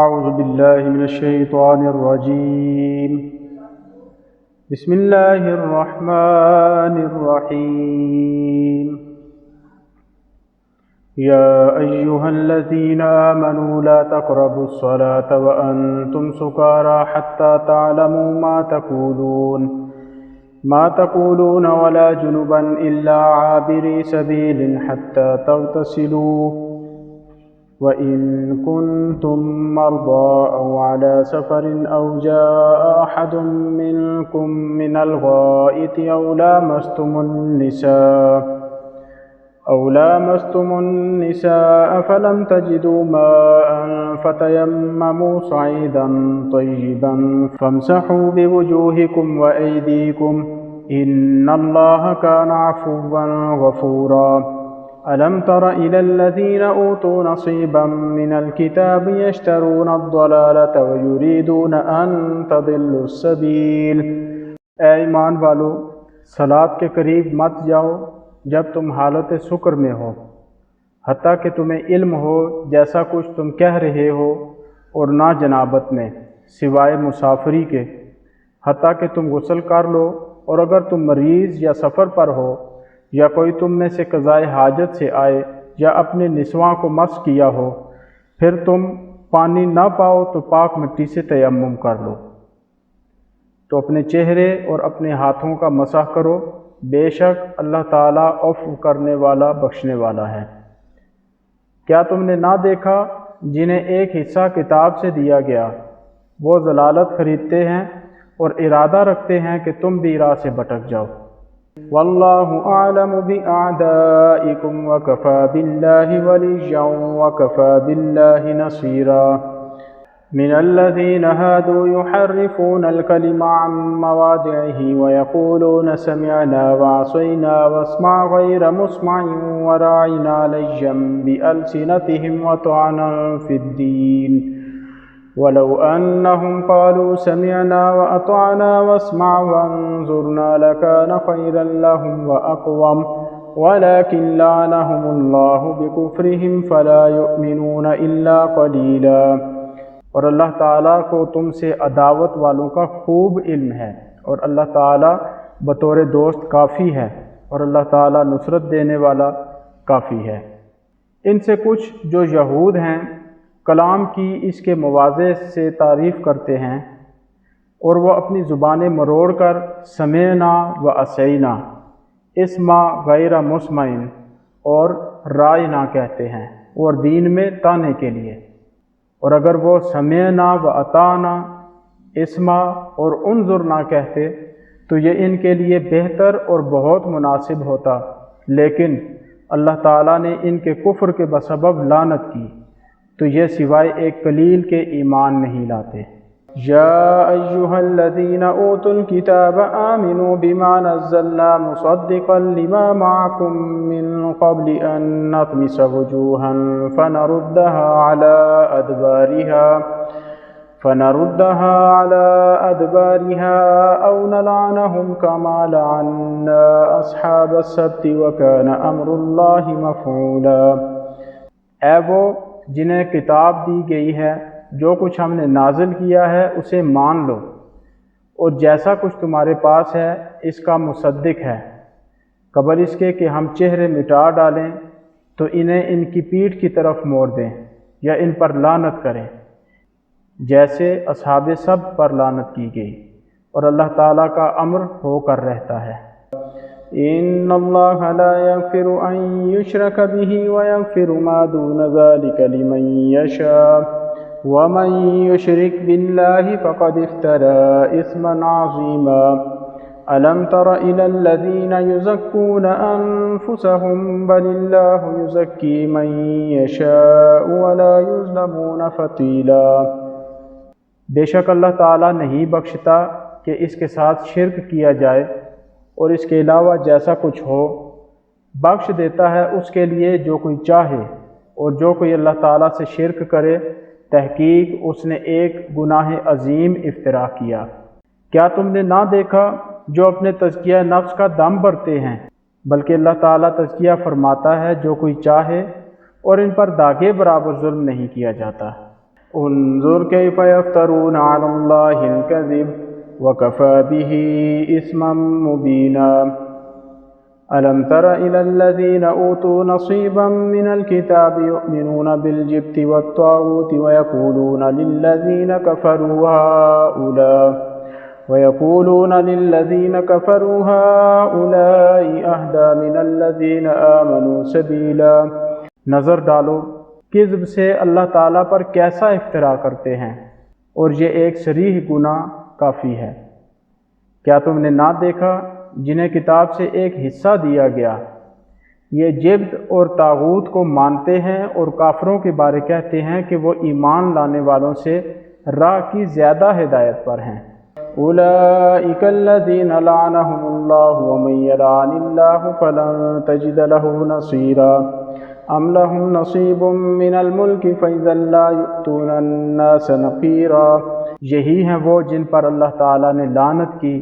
اعوذ باللہ من الشیطان الرجیم بسم اللہ الرحمن الرحیم یا ایہا الذین آمنوا لا تقربوا الصلاة وانتم سکارى حتى تعلموا ما تقولون ولا جنبا الا عابري سبيل حتى تغتسلوا وَإِن كُنتُم مَّرْضَىٰ أَوْ عَلَىٰ سَفَرٍ أَوْ جَاءَ أَحَدٌ مِّنكُم مِّنَ الْغَائِطِ أَوْ لَامَسْتُمُ النِّسَاءَ فَلَمْ تَجِدُوا مَاءً فَتَيَمَّمُوا صَعِيدًا طَيِّبًا فَامْسَحُوا بِوُجُوهِكُمْ وَأَيْدِيكُمْ إِنَّ اللَّهَ كَانَ عَفُوًّا غَفُورًا أَلَمْ تَرَ إِلَى الَّذِينَ أُوتُوا نَصِيبًا مِّنَ الْكِتَابِ يَشْتَرُونَ الضَّلَالَةَ وَيُرِيدُونَ أَن تَضِلُّوا السَّبِيلَ۔ اے ایمان والو، صلاۃ کے قریب مت جاؤ جب تم حالت سکر میں ہو، حتیٰ کہ تمہیں علم ہو جیسا کچھ تم کہہ رہے ہو، اور نہ جنابت میں سوائے مسافری کے، حتیٰ کہ تم غسل کر لو، اور اگر تم مریض یا سفر پر ہو یا کوئی تم میں سے قضائے حاجت سے آئے یا اپنے نسواں کو مس کیا ہو، پھر تم پانی نہ پاؤ تو پاک مٹی سے تیمم کر لو، تو اپنے چہرے اور اپنے ہاتھوں کا مسح کرو، بے شک اللہ تعالیٰ عفو کرنے والا بخشنے والا ہے۔ کیا تم نے نہ دیکھا جنہیں ایک حصہ کتاب سے دیا گیا، وہ ضلالت خریدتے ہیں اور ارادہ رکھتے ہیں کہ تم بھی راہ سے بھٹک جاؤ۔ واللہ اعلم باعدائکم وکفی باللہ ولیا وکفی باللہ نصیرا۔ من الذین هادوا يحرفون الکلم عن مواضعہ ویقولون سمعنا وعصینا واسمع غیر مسمع وراعنا لجا بألسنتهم وطعنا فی الدین وَلَوْ أَنَّهُمْ قَالُوا سَمِعْنَا وَأَطَعْنَا وَاسْمَعْ وَانظُرْنَا لَكَانَ خَيْرًا لَهُمْ وَأَقْوَمَ وَلَكِنْ لَعَنَهُمُ اللَّهُ بِكُفْرِهِمْ فَلَا يُؤْمِنُونَ إِلَّا قَلِيلًا۔ اور اللہ تعالیٰ کو تم سے عداوت والوں کا خوب علم ہے، اور اللہ تعالیٰ بطور دوست کافی ہے، اور اللہ تعالیٰ نصرت دینے والا کافی ہے۔ ان سے کچھ جو یہود ہیں کلام کی اس کے مواضع سے تعریف کرتے ہیں، اور وہ اپنی زبانیں مروڑ کر سمعنا و عصینا، اسمع غیر مسمع اور رائنا کہتے ہیں، اور دین میں طعنے کے لیے۔ اور اگر وہ سمعنا و اطعنا، اسمع اور انظرنا کہتے تو یہ ان کے لیے بہتر اور بہت مناسب ہوتا، لیکن اللہ تعالیٰ نے ان کے کفر کے بسبب لعنت کی، تو یہ سوائے ایک قلیل کے ایمان نہیں لاتے۔ یا ایہا الذین اوتوا الکتاب آمنوا بما نزلنا مصدقا لما معکم من قبل ان نطمس وجوہا فنردها على ادبارها او نلعنهم كما لعنا اصحاب السبت وكان امر اللہ مفعولا۔ اے وہ جنہیں کتاب دی گئی ہے، جو کچھ ہم نے نازل کیا ہے اسے مان لو، اور جیسا کچھ تمہارے پاس ہے اس کا مصدق ہے، قبل اس کے کہ ہم چہرے مٹا ڈالیں تو انہیں ان کی پیٹھ کی طرف موڑ دیں یا ان پر لعنت کریں، جیسے اصحاب سبت پر لعنت کی گئی، اور اللہ تعالیٰ کا امر ہو کر رہتا ہے۔ ان اللہ لا یغفر ان یشرک به ویغفر ما دون ذلک لمن یشاء ومن یشرک باللہ فقد افترى اثما عظیما۔ الم تر الى الذین یزکون انفسهم بل اللہ یزکی من یشاء ولا یظلمون فتیلا۔ بے شک اللہ تعالیٰ نہیں بخشتا کہ اس کے ساتھ شرک کیا جائے، اور اس کے علاوہ جیسا کچھ ہو، بخش دیتا ہے اس کے لیے جو کوئی چاہے، اور جو کوئی اللہ تعالیٰ سے شرک کرے تحقیق اس نے ایک گناہ عظیم افترا کیا۔ کیا تم نے نہ دیکھا جو اپنے تزکیہ نفس کا دم بھرتے ہیں، بلکہ اللہ تعالیٰ تزکیہ فرماتا ہے جو کوئی چاہے، اور ان پر داغے برابر ظلم نہیں کیا جاتا۔ انظر کیف یفترون علی اللہ الکذب وکفی بہ اثما مبینا ألم تر إلى الذين أوتوا نصيبا من الكتاب يؤمنون بالجبت والطاغوت ويقولون للذين كفروا هؤلاء أهدى من الذين آمنوا سبيلا۔ نظر ڈالو کذب سے اللہ تعالیٰ پر کیسا افترا کرتے ہیں، اور یہ ایک صریح گناہ کافی ہے۔ کیا تم نے نہ دیکھا جنہیں کتاب سے ایک حصہ دیا گیا، یہ جبت اور طاغوت کو مانتے ہیں اور کافروں کے بارے کہتے ہیں کہ وہ ایمان لانے والوں سے راہ کی زیادہ ہدایت پر ہیں۔ اولئک الذین لعنهم اللہ ومن یلعن اللہ فلن تجد له نصیرا ام لهم نصیب من الملک فاذا لا یؤتون الناس نقیرا۔ یہی ہیں وہ جن پر اللہ تعالیٰ نے لعنت کی،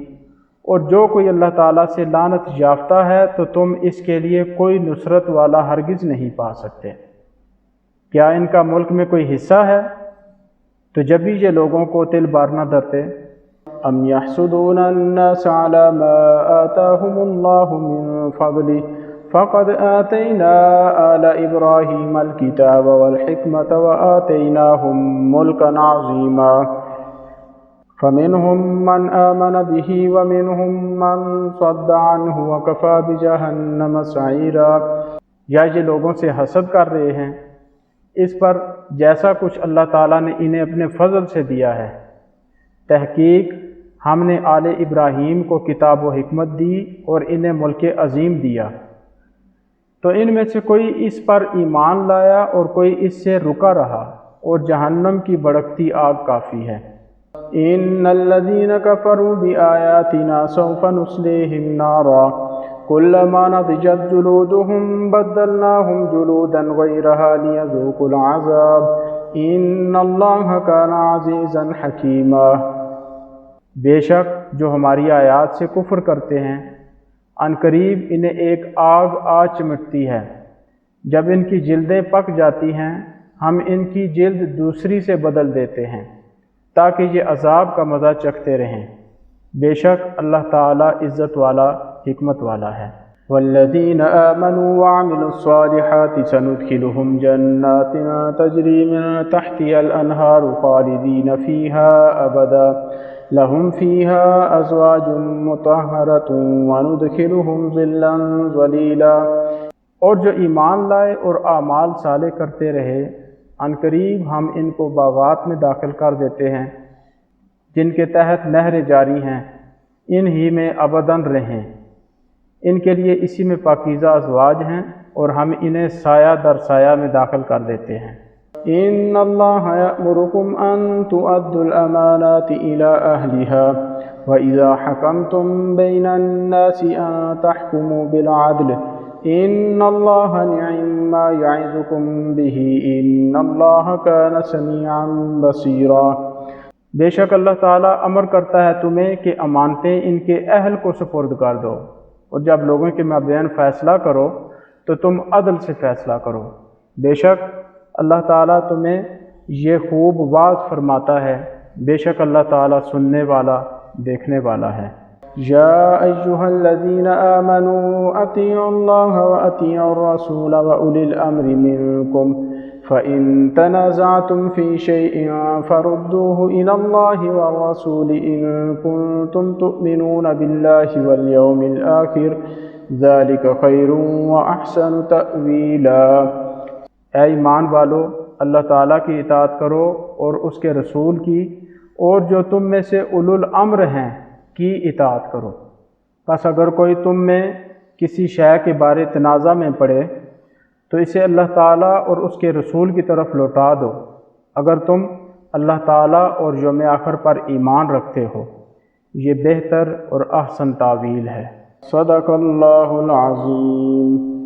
اور جو کوئی اللہ تعالیٰ سے لعنت یافتہ ہے تو تم اس کے لیے کوئی نصرت والا ہرگز نہیں پا سکتے۔ کیا ان کا ملک میں کوئی حصہ ہے؟ تو جب بھی یہ لوگوں کو تل بار نہ دھرتے۔ ام یحسدون الناس علی ما آتاہم اللہ من فضلہ فقد آتینا آل ابراہیم الکتاب والحکمۃ وآتیناہم ملکا عظیما فمنهم من آمن به ومنهم من صد عنه وكفى بجهنم سعيرا۔ یا یہ لوگوں سے حسد کر رہے ہیں اس پر جیسا کچھ اللہ تعالیٰ نے انہیں اپنے فضل سے دیا ہے۔ تحقیق ہم نے آل ابراہیم کو کتاب و حکمت دی اور انہیں ملک عظیم دیا، تو ان میں سے کوئی اس پر ایمان لایا اور کوئی اس سے رکا رہا، اور جہنم کی بھڑکتی آگ کافی ہے۔ ان الذين كفروا بآياتنا سوف نصليهم نارا كلما نضجت جلودهم بدلناهم جلودا غيرها ليذوقوا العذاب ان الله كان عزيزا حكيما۔ بے شک جو ہماری آیات سے کفر کرتے ہیں عنقریب انہیں ایک آگ آ چمٹتی ہے، جب ان کی جلدیں پک جاتی ہیں ہم ان کی جلد دوسری سے بدل دیتے ہیں تاکہ یہ عذاب کا مزہ چکھتے رہیں۔ بے شک اللہ تعالیٰ عزت والا حکمت والا ہے۔ والذین آمنوا وعملوا الصالحات سندخلهم جنات تجری من تحتها الانہار خالدین فیها ابدا لهم فیها ازواج مطہرۃ وندخلهم ظلا ظلیلا۔ اور جو ایمان لائے اور اعمال صالح کرتے رہے عنقریب ہم ان کو باغات میں داخل کر دیتے ہیں جن کے تحت نہریں جاری ہیں، ان ہی میں ابداً رہیں۔ ان کے لیے اسی میں پاکیزہ ازواج ہیں اور ہم انہیں سایہ در سایہ میں داخل کر دیتے ہیں۔ ان اللہ یأمرکم ان تؤدوا الامانات الی اہلہا وَإِذَا حَكَمْتُمْ بَيْنَ النَّاسِ أَن تَحْكُمُوا بِالْعَدْلِ إِنَّ اللَّهَ نِعِمَّا يَعِظُكُمْ بِهِ إِنَّ اللَّهَ كَانَ سَمِيعًا بَصِيرًا۔ بے شک اللہ تعالیٰ امر کرتا ہے تمہیں کہ امانتیں ان کے اہل کو سپرد کر دو، اور جب لوگوں کے مابین فیصلہ کرو تو تم عدل سے فیصلہ کرو۔ بے شک اللہ تعالیٰ تمہیں یہ خوب واضح فرماتا ہے، بے شک اللہ تعالیٰ سننے والا دیکھنے والا ہے۔ یا ایہا الذین آمنوا اطیعوا اللہ واطیعوا الرسول واولی الامر منکم فإن تنازعتم في شيء فردوه إلى الله والرسول إن كنتم تؤمنون بالله واليوم الآخر ذلك خير وأحسن تأويلا۔ اے ایمان والو، اللہ تعالیٰ کی اطاعت کرو اور اس کے رسول کی، اور جو تم میں سے اولو الامر ہیں کی اطاعت کرو۔ پس اگر کوئی تم میں کسی شے کے بارے تنازع میں پڑے تو اسے اللہ تعالیٰ اور اس کے رسول کی طرف لوٹا دو، اگر تم اللہ تعالیٰ اور یوم آخر پر ایمان رکھتے ہو، یہ بہتر اور احسن تعویل ہے۔ صدق اللہ العظیم۔